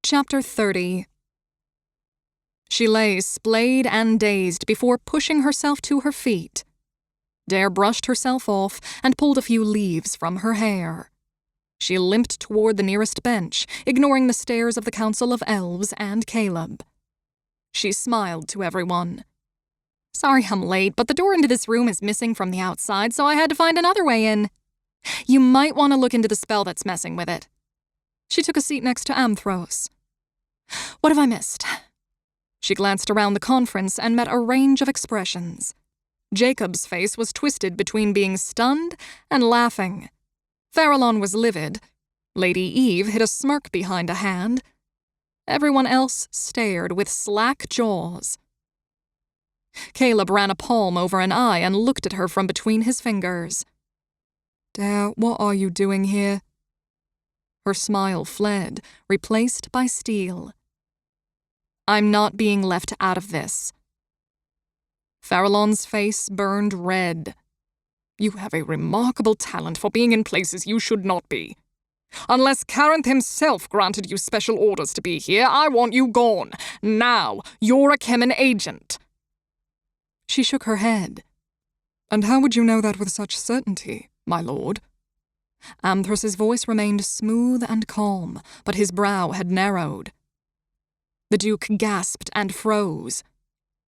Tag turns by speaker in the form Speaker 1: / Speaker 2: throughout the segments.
Speaker 1: Chapter 30. She lay splayed and dazed before pushing herself to her feet. Dare brushed herself off and pulled a few leaves from her hair. She limped toward the nearest bench, ignoring the stares of the Council of Elves and Caleb. She smiled to everyone. "Sorry I'm late, but the door into this room is missing from the outside, so I had to find another way in. You might want to look into the spell that's messing with it." She took a seat next to Amthros. "What have I missed?" She glanced around the conference and met a range of expressions. Jacob's face was twisted between being stunned and laughing. Farallon was livid. Lady Eve hid a smirk behind a hand. Everyone else stared with slack jaws. Caleb ran a palm over an eye and looked at her from between his fingers. "Dare, what are you doing here?" Her smile fled, replaced by steel. "I'm not being left out of this." Farallon's face burned red. "You have a remarkable talent for being in places you should not be. Unless Carinth himself granted you special orders to be here, I want you gone. Now, you're a Kelin agent." She shook her head. "And how would you know that with such certainty, my lord?" Amthros's voice remained smooth and calm, but his brow had narrowed. The Duke gasped and froze.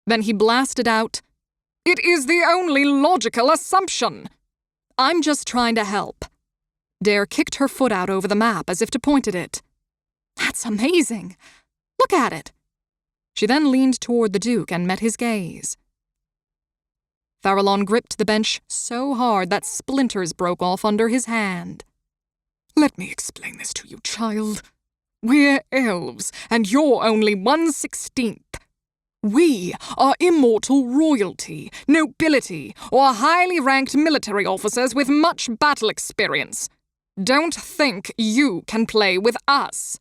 Speaker 1: Then he blasted out, "It is the only logical assumption." "I'm just trying to help." Dare kicked her foot out over the map as if to point at it. "That's amazing. Look at it." She then leaned toward the Duke and met his gaze. Farallon gripped the bench so hard that splinters broke off under his hand. "Let me explain this to you, child. We're elves, and you're only 1/16. We are immortal royalty, nobility, or highly ranked military officers with much battle experience. Don't think you can play with us."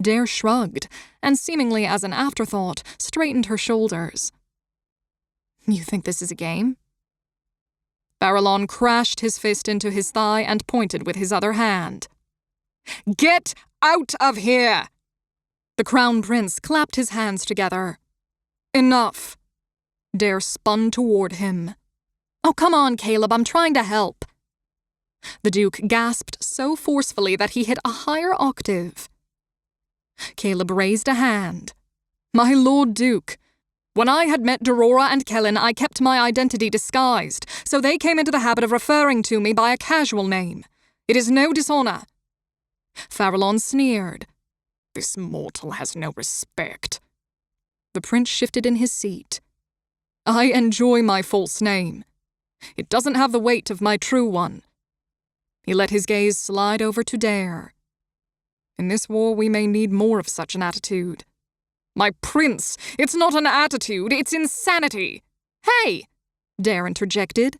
Speaker 1: Dare shrugged, and seemingly as an afterthought, straightened her shoulders. "You think this is a game?" Farallon crashed his fist into his thigh and pointed with his other hand. "Get out of here!" The Crown Prince clapped his hands together. "Enough." Dare spun toward him. "Oh, come on, Caleb, I'm trying to help." The Duke gasped so forcefully that he hit a higher octave. Caleb raised a hand. "My Lord Duke, when I had met Derora and Kelin, I kept my identity disguised, so they came into the habit of referring to me by a casual name. It is no dishonor." Farallon sneered. "This mortal has no respect." The prince shifted in his seat. "I enjoy my false name. It doesn't have the weight of my true one." He let his gaze slide over to Dare. "In this war, we may need more of such an attitude." "My prince, it's not an attitude, it's insanity." "Hey!" Dare interjected.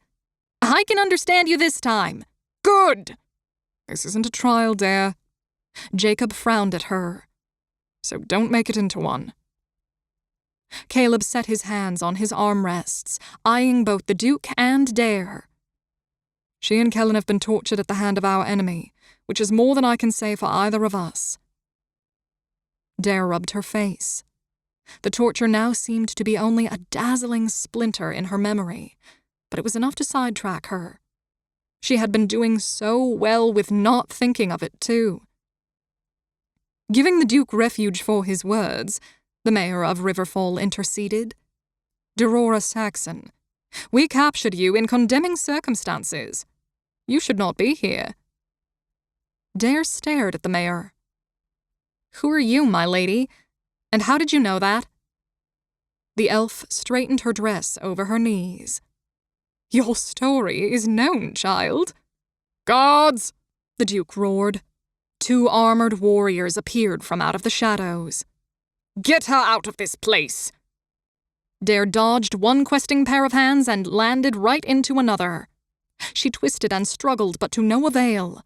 Speaker 1: "I can understand you this time." "Good!" "This isn't a trial, Dare." Jacob frowned at her. "So don't make it into one." Caleb set his hands on his armrests, eyeing both the Duke and Dare. "She and Kelin have been tortured at the hand of our enemy, which is more than I can say for either of us." Dare rubbed her face. The torture now seemed to be only a dazzling splinter in her memory, but it was enough to sidetrack her. She had been doing so well with not thinking of it, too. Giving the Duke refuge for his words, the mayor of Riverfall interceded. "Derora Saxen, we captured you in condemning circumstances. You should not be here." Dare stared at the mayor. "Who are you, my lady? And how did you know that?" The elf straightened her dress over her knees. "Your story is known, child." "Guards!" the Duke roared. 2 armored warriors appeared from out of the shadows. "Get her out of this place!" Dare dodged one questing pair of hands and landed right into another. She twisted and struggled, but to no avail.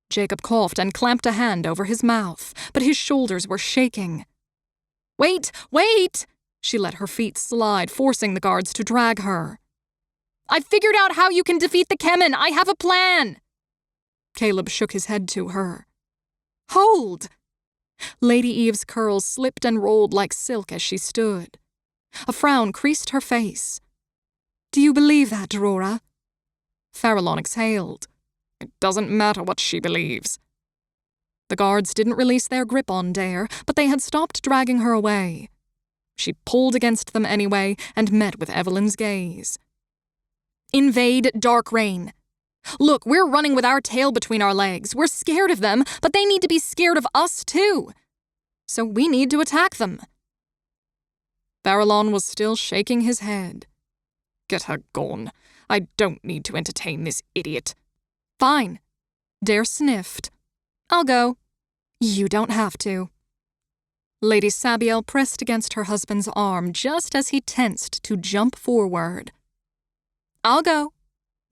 Speaker 1: Jacob coughed and clamped a hand over his mouth, but his shoulders were shaking. "Wait, wait!" She let her feet slide, forcing the guards to drag her. "I've figured out how you can defeat the Kelin. I have a plan!" Caleb shook his head to her. Hold! Lady Eve's curls slipped and rolled like silk as she stood. A frown creased her face. Do you believe that, Derora? Farallon exhaled. It doesn't matter what she believes. The guards didn't release their grip on Dare, but they had stopped dragging her away. She pulled against them anyway and met with Evelyn's gaze. Invade Darkreign. Look, we're running with our tail between our legs. We're scared of them, but they need to be scared of us too. So we need to attack them. Farallon was still shaking his head. Get her gone. I don't need to entertain this idiot. Fine. Dare sniffed. I'll go. You don't have to. Lady Sabiel pressed against her husband's arm just as he tensed to jump forward. I'll go,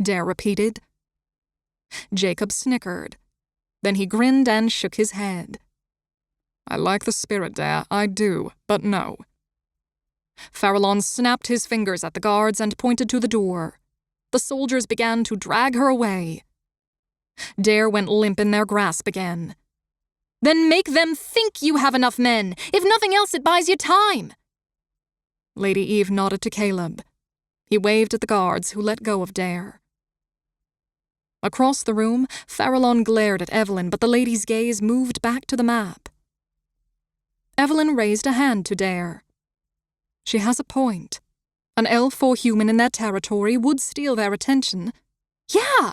Speaker 1: Dare repeated. Jacob snickered. Then he grinned and shook his head. I like the spirit, Dare, I do, but no. Farallon snapped his fingers at the guards and pointed to the door. The soldiers began to drag her away. Dare went limp in their grasp again. Then make them think you have enough men. If nothing else, it buys you time. Lady Eve nodded to Caleb. He waved at the guards, who let go of Dare. Across the room, Farallon glared at Evelyn, but the lady's gaze moved back to the map. Evelyn raised a hand to Dare. She has a point. An elf or human in their territory would steal their attention. Yeah!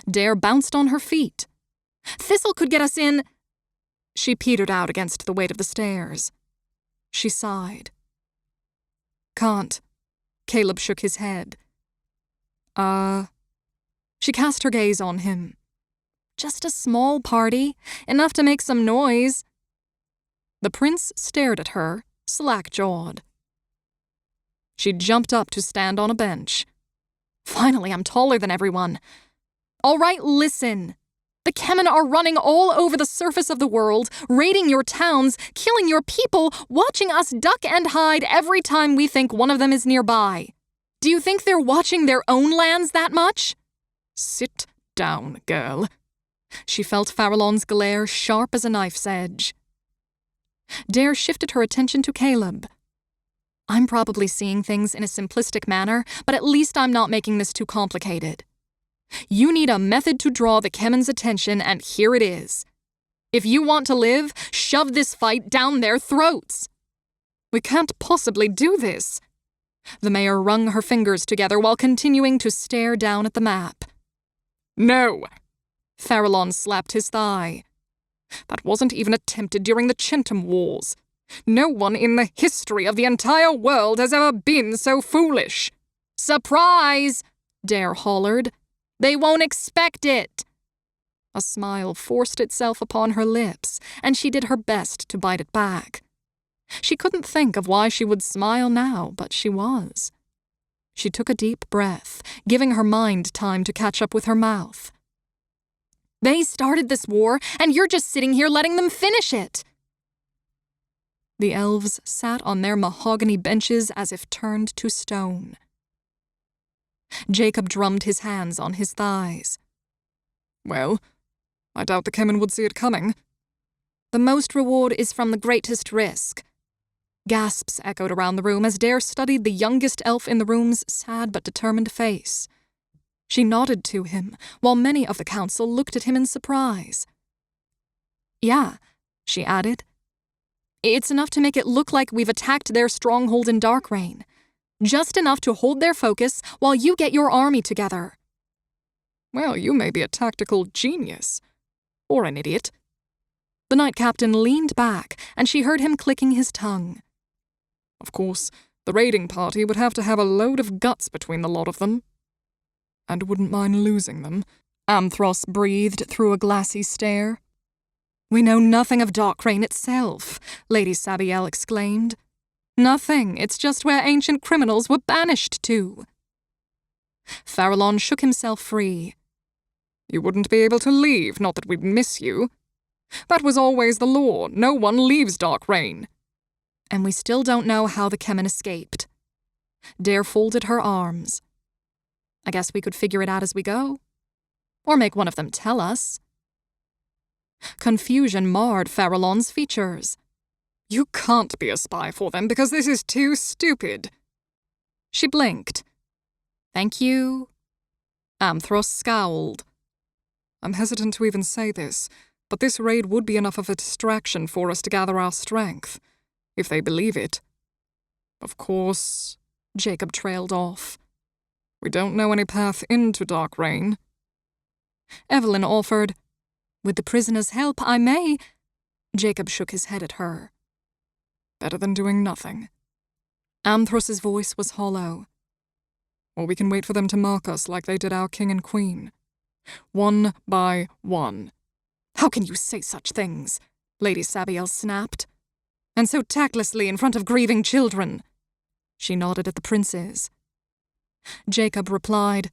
Speaker 1: Dare bounced on her feet. Thistle could get us in. She petered out against the weight of the stairs. She sighed. Can't. Caleb shook his head. She cast her gaze on him. Just a small party, enough to make some noise. The prince stared at her, slack-jawed. She jumped up to stand on a bench. Finally, I'm taller than everyone. All right, listen. The Kelin are running all over the surface of the world, raiding your towns, killing your people, watching us duck and hide every time we think one of them is nearby. Do you think they're watching their own lands that much? Sit down, girl. She felt Farallon's glare sharp as a knife's edge. Dare shifted her attention to Caleb. I'm probably seeing things in a simplistic manner, but at least I'm not making this too complicated. You need a method to draw the Kemen's attention, and here it is. If you want to live, shove this fight down their throats. We can't possibly do this. The mayor wrung her fingers together while continuing to stare down at the map. No! Farallon slapped his thigh. That wasn't even attempted during the Chentham Wars. No one in the history of the entire world has ever been so foolish. Surprise! Dare hollered. They won't expect it. A smile forced itself upon her lips, and she did her best to bite it back. She couldn't think of why she would smile now, but she was. She took a deep breath, giving her mind time to catch up with her mouth. They started this war, and you're just sitting here letting them finish it. The elves sat on their mahogany benches as if turned to stone. Jacob drummed his hands on his thighs. Well, I doubt the Kelin would see it coming. The most reward is from the greatest risk. Gasps echoed around the room as Dare studied the youngest elf in the room's sad but determined face. She nodded to him, while many of the council looked at him in surprise. Yeah, she added. It's enough to make it look like we've attacked their stronghold in Darkreign. Just enough to hold their focus while you get your army together. Well, you may be a tactical genius. Or an idiot. The knight captain leaned back, and she heard him clicking his tongue. Of course, the raiding party would have to have a load of guts between the lot of them. And wouldn't mind losing them, Amthros breathed through a glassy stare. We know nothing of Darkreign itself, Lady Sabiel exclaimed. Nothing, it's just where ancient criminals were banished to. Farallon shook himself free. You wouldn't be able to leave, not that we'd miss you. That was always the law, no one leaves Darkreign. And we still don't know how the Kelin escaped. Dare folded her arms. I guess we could figure it out as we go. Or make one of them tell us. Confusion marred Farallon's features. You can't be a spy for them because this is too stupid. She blinked. Thank you. Amthros scowled. I'm hesitant to even say this, but this raid would be enough of a distraction for us to gather our strength, if they believe it. Of course, Jacob trailed off. We don't know any path into Darkreign. Evelyn offered, with the prisoner's help, I may. Jacob shook his head at her. Better than doing nothing. Amthros's voice was hollow. Or we can wait for them to mark us like they did our king and queen. One by one. How can you say such things? Lady Sabiel snapped. And so tactlessly in front of grieving children. She nodded at the princes. Jacob replied,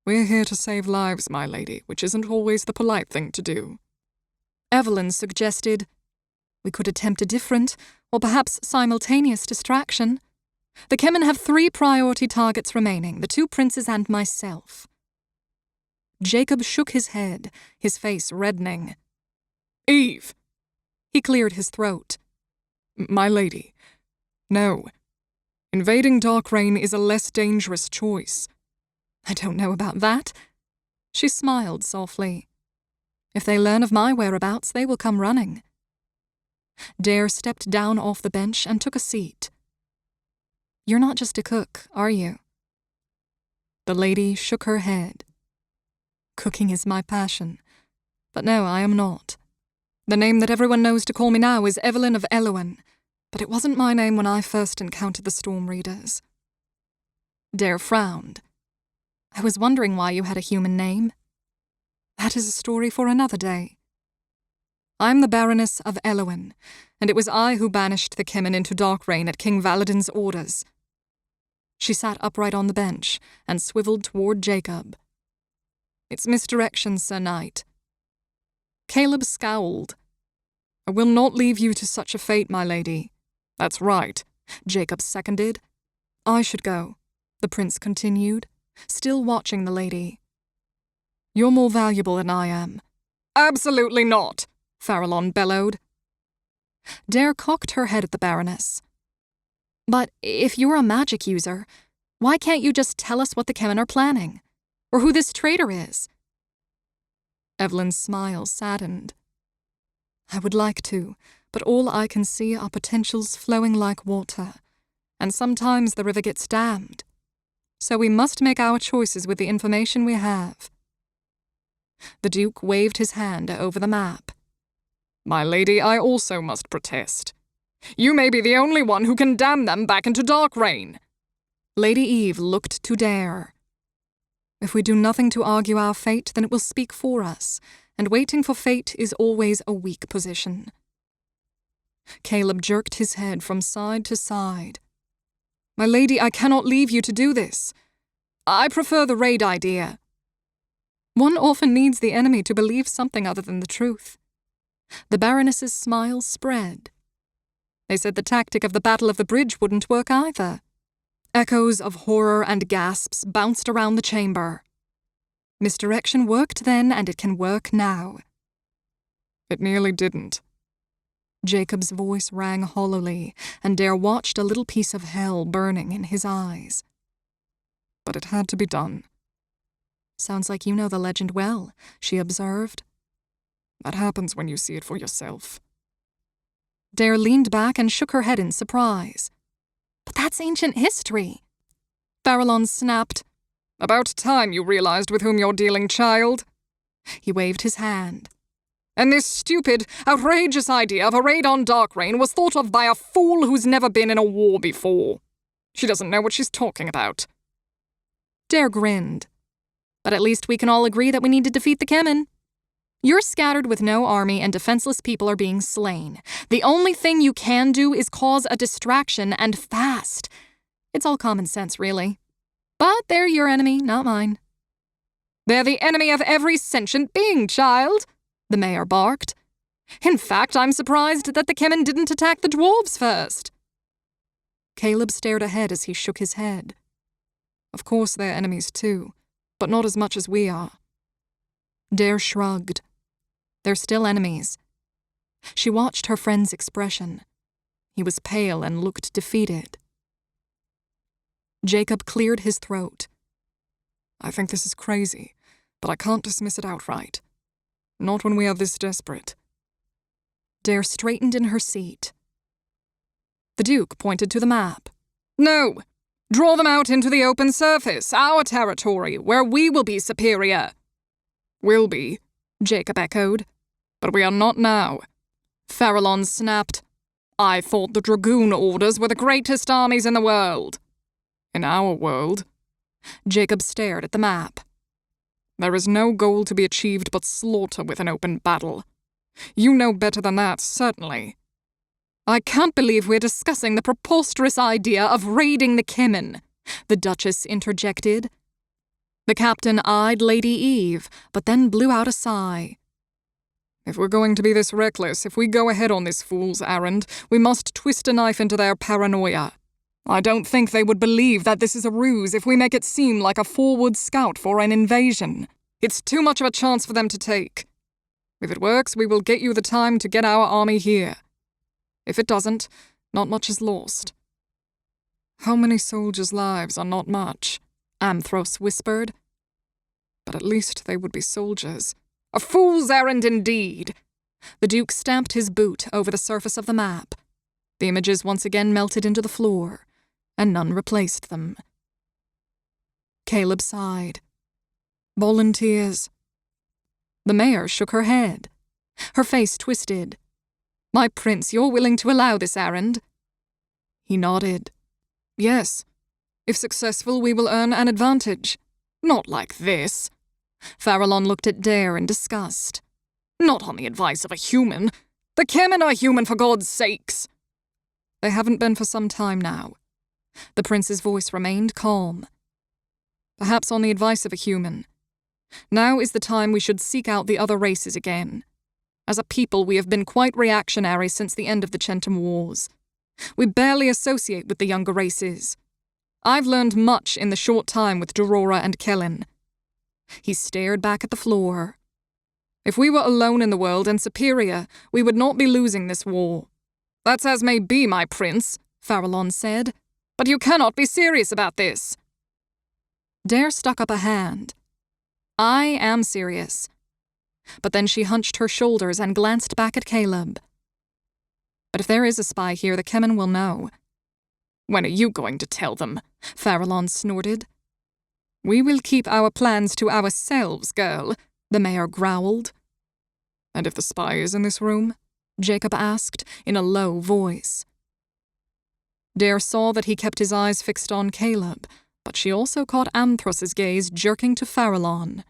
Speaker 1: We're here to save lives, my lady, which isn't always the polite thing to do. Evelyn suggested, We could attempt a different, or perhaps simultaneous distraction. The Kelin have 3 priority targets remaining, the 2 princes and myself. Jacob shook his head, his face reddening. Eve! He cleared his throat. My lady, no. Invading Darkreign is a less dangerous choice. I don't know about that. She smiled softly. If they learn of my whereabouts, they will come running. Dare stepped down off the bench and took a seat. You're not just a cook, are you? The lady shook her head. Cooking is my passion. But no, I am not. The name that everyone knows to call me now is Evelyn of Elowen, but it wasn't my name when I first encountered the Storm Readers. Dare frowned. I was wondering why you had a human name. That is a story for another day. I'm the Baroness of Elowen, and it was I who banished the Kelin into Darkreign at King Valadin's orders. She sat upright on the bench and swiveled toward Jacob. It's misdirection, Sir Knight. Caleb scowled. I will not leave you to such a fate, my lady. That's right, Jacob seconded. I should go, the prince continued, still watching the lady. You're more valuable than I am. Absolutely not, Farallon bellowed. Dare cocked her head at the Baroness. But if you're a magic user, why can't you just tell us what the Kelin are planning? Or who this traitor is? Evelyn's smile saddened. I would like to, but all I can see are potentials flowing like water, and sometimes the river gets dammed. So we must make our choices with the information we have. The Duke waved his hand over the map. My lady, I also must protest. You may be the only one who can damn them back into Darkreign. Lady Eve looked to Dare. If we do nothing to argue our fate, then it will speak for us, and waiting for fate is always a weak position. Caleb jerked his head from side to side. My lady, I cannot leave you to do this. I prefer the raid idea. One often needs the enemy to believe something other than the truth. The Baroness's smile spread. They said the tactic of the Battle of the Bridge wouldn't work either. Echoes of horror and gasps bounced around the chamber. Misdirection worked then, and it can work now. It nearly didn't. Jacob's voice rang hollowly, and Dare watched a little piece of hell burning in his eyes. But it had to be done. Sounds like you know the legend well, she observed. That happens when you see it for yourself. Dare leaned back and shook her head in surprise. But that's ancient history. Farallon snapped. About time you realized with whom you're dealing, child. He waved his hand. And this stupid, outrageous idea of a raid on Darkreign was thought of by a fool who's never been in a war before. She doesn't know what she's talking about. Dare grinned. But at least we can all agree that we need to defeat the Kelin. You're scattered with no army and defenseless people are being slain. The only thing you can do is cause a distraction and fast. It's all common sense, really. But they're your enemy, not mine. They're the enemy of every sentient being, child, the mayor barked. In fact, I'm surprised that the Kelin didn't attack the dwarves first. Caleb stared ahead as he shook his head. Of course they're enemies too, but not as much as we are. Dare shrugged. They're still enemies. She watched her friend's expression. He was pale and looked defeated. Jacob cleared his throat. I think this is crazy, but I can't dismiss it outright. Not when we are this desperate. Dare straightened in her seat. The Duke pointed to the map. No! Draw them out into the open surface, our territory, where we will be superior. Will be, Jacob echoed. But we are not now. Farallon snapped. I thought the Dragoon Orders were the greatest armies in the world. In our world. Jacob stared at the map. There is no goal to be achieved but slaughter with an open battle. You know better than that, certainly. I can't believe we're discussing the preposterous idea of raiding the Kelin, the Duchess interjected. The captain eyed Lady Eve, but then blew out a sigh. If we're going to be this reckless, if we go ahead on this fool's errand, we must twist a knife into their paranoia. I don't think they would believe that this is a ruse if we make it seem like a forward scout for an invasion. It's too much of a chance for them to take. If it works, we will get you the time to get our army here. If it doesn't, not much is lost. How many soldiers' lives are not much? Amthros whispered. But at least they would be soldiers. A fool's errand indeed! The Duke stamped his boot over the surface of the map. The images once again melted into the floor, and none replaced them. Caleb sighed. Volunteers. The mayor shook her head. Her face twisted. My prince, you're willing to allow this errand? He nodded. Yes. If successful, we will earn an advantage. Not like this. Farallon looked at Dare in disgust. Not on the advice of a human. The Kelin are human, for God's sakes. They haven't been for some time now. The prince's voice remained calm. Perhaps on the advice of a human. Now is the time we should seek out the other races again. As a people, we have been quite reactionary since the end of the Chentam Wars. We barely associate with the younger races. I've learned much in the short time with Derora and Kelin. He stared back at the floor. If we were alone in the world and superior, we would not be losing this war. That's as may be, my prince, Farallon said. But you cannot be serious about this. Dare stuck up a hand. I am serious. But then she hunched her shoulders and glanced back at Caleb. But if there is a spy here, the Kelin will know. When are you going to tell them? Farallon snorted. We will keep our plans to ourselves, girl, the mayor growled. And if the spy is in this room? Jacob asked, in a low voice. Dare saw that he kept his eyes fixed on Caleb, but she also caught Amthros's gaze jerking to Farallon.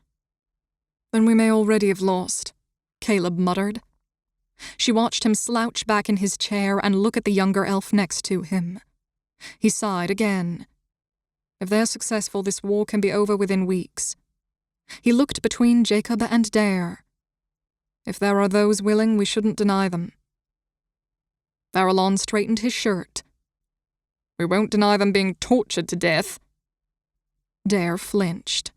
Speaker 1: Then we may already have lost, Caleb muttered. She watched him slouch back in his chair and look at the younger elf next to him. He sighed again. If they're successful, this war can be over within weeks. He looked between Jacob and Dare. If there are those willing, we shouldn't deny them. Farallon straightened his shirt. We won't deny them being tortured to death. Dare flinched.